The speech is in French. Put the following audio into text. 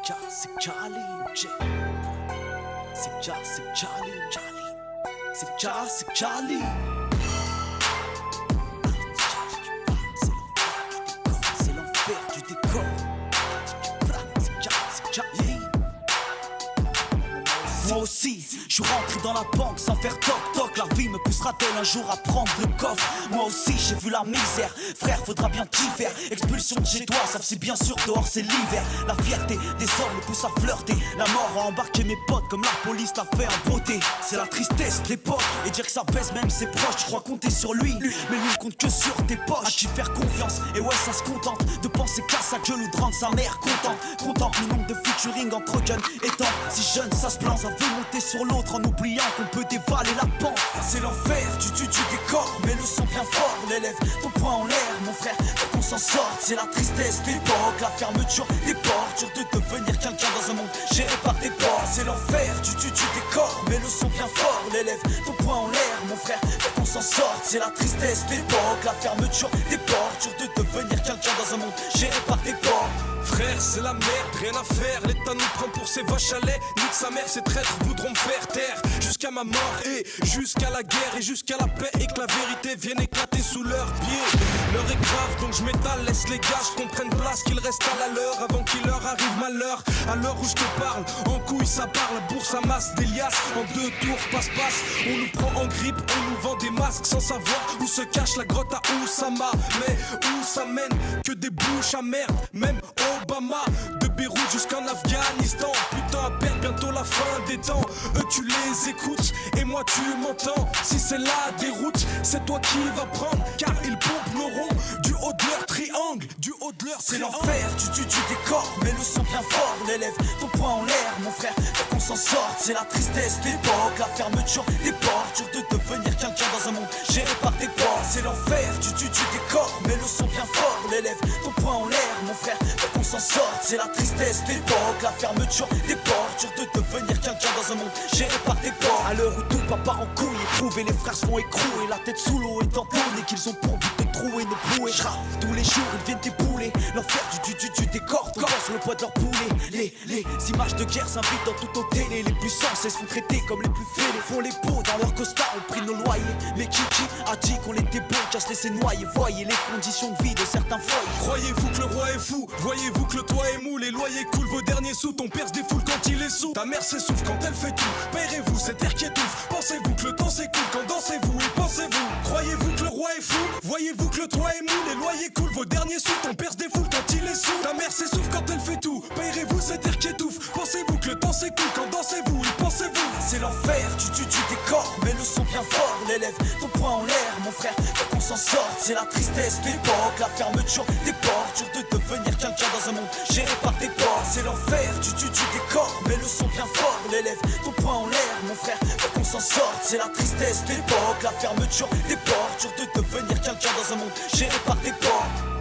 c'est Charlie, c'est Charlie, c'est Charlie. C'est l'enfer du décor. C'est Charlie. Moi aussi, je suis rentré dans la banque sans faire toc-toc. La vie me poussera-t-elle un jour à prendre le coffre? Moi aussi, j'ai vu la misère. Frère, faudra bien t'y faire. Expulsion de chez toi, ça c'est bien sûr dehors, c'est l'hiver. La fierté des hommes me pousse à flirter. La mort a embarqué mes potes comme la police l'a fait en beauté. C'est la tristesse de l'époque. Et dire que ça baisse même ses proches. Je crois compter sur lui, mais lui ne compte que sur tes poches. À qui faire confiance? Et ouais, ça se contente de penser qu'à sa gueule ou de rendre sa mère contente. Contente le nombre de featuring entre jeunes étant si jeune, ça se plante. Ça veut monter sur l'autre en oubliant qu'on peut dévaler la pente. C'est l'enfer du décor, mais le son bien fort. L'élève ton poing en l'air, mon frère, faut qu'on s'en sorte. C'est la tristesse de l'époque, la fermeture des portes. Dur de devenir quelqu'un dans un monde géré par des portes. C'est l'enfer du décor, mais le son bien fort. L'élève ton poing en l'air, mon frère, faut qu'on s'en sorte. C'est la tristesse de l'époque, la fermeture des portes. Dur de devenir quelqu'un dans un monde géré par des portes. Frère, c'est la merde, rien à faire. L'État nous prend pour ses vaches à lait. Nique sa mère, ces traîtres voudront me faire taire. Jusqu'à ma mort et jusqu'à la guerre et jusqu'à la paix. Et que la vérité vienne éclater sous leurs pieds. L'heure est grave, donc je m'étale, laisse les gars, qu'on prenne place, qu'il reste à la leur avant qu'il leur arrive malheur. À l'heure où je te parle, en couille ça parle, bourse à masse d'Elias. En 2 tours, passe-passe, on nous prend en grippe, on nous vend des masques sans savoir où se cache la grotte à Oussama. Mais où ça mène? Que des bouches à merde, même Obama. De Beyrouth jusqu'en Afghanistan. Putain, à perdre bientôt la fin des temps. Eux tu les écoutes et moi tu m'entends. Si c'est la déroute, c'est toi qui vas prendre. Car ils pompent nos ronds du haut de leur triangle. Du haut de leur c'est triangle. l'enfer du décor, mais le son bien fort. L'élève ton poing en l'air, mon frère, faut qu'on s'en sorte. C'est la tristesse de l'époque, la fermeture des portes. Dur de devenir quelqu'un dans un monde géré par des portes. C'est l'enfer du décor, mais le son bien fort. L'élève ton poing en l'air, mon frère, faut qu'on s'en sorte. C'est la tristesse de l'époque, la fermeture des portes. Dur de devenir quelqu'un dans un monde géré par des portes. À l'heure où tout part en couille, éprouvé, les frères se font écrouer. La tête sous l'eau et tamponnée, qu'ils ont pour but de trouer nos bouées. Tous les jours ils viennent débouler. L'enfer du décor, ton corps sur le poids de leur poulet. Les images de guerre s'invitent dans toutes nos télés. Les puissants se font traiter comme les plus fêlés. Font les beaux dans leur costard, ont pris nos loyers. Mais qui a dit qu'on était beaux, qu'à se laisser noyer? Voyez les conditions de vie de certains foyers. Croyez-vous que le roi est fou? Voyez-vous que le toit est mou? Les loyers coulent, vos derniers sous. Ton père se défoule quand il est sous. Ta mère s'essouffle quand elle fait tout. Paierez-vous cet air qui étouffe? Pensez-vous que le temps s'écoule? Quand dansez-vous et pensez-vous? Croyez-vous que le roi est fou? Voyez-vous que le toit est mou? Les loyers coulent, vos derniers sous. Ton père se défoule quand il est sous. Ta mère s'essouffle quand elle fait tout. Paierez-vous cet air qui étouffe? Pensez-vous que le temps s'écoule? Quand dansez-vous et pensez-vous? C'est l'enfer du décor, mais le son bien fort. L'élève ton poing en l'air, mon frère, faut qu'on s'en sorte. C'est la tristesse de l'époque, la fermeture des portes. Dur de devenir quelqu'un dans un monde géré par des portes. C'est l'enfer du décor, mais le son bien fort. L'élève ton poing en l'air, mon frère, faut qu'on s'en sorte. C'est la tristesse de l'époque, la fermeture des portes. Dur de devenir quelqu'un dans un monde géré par des portes.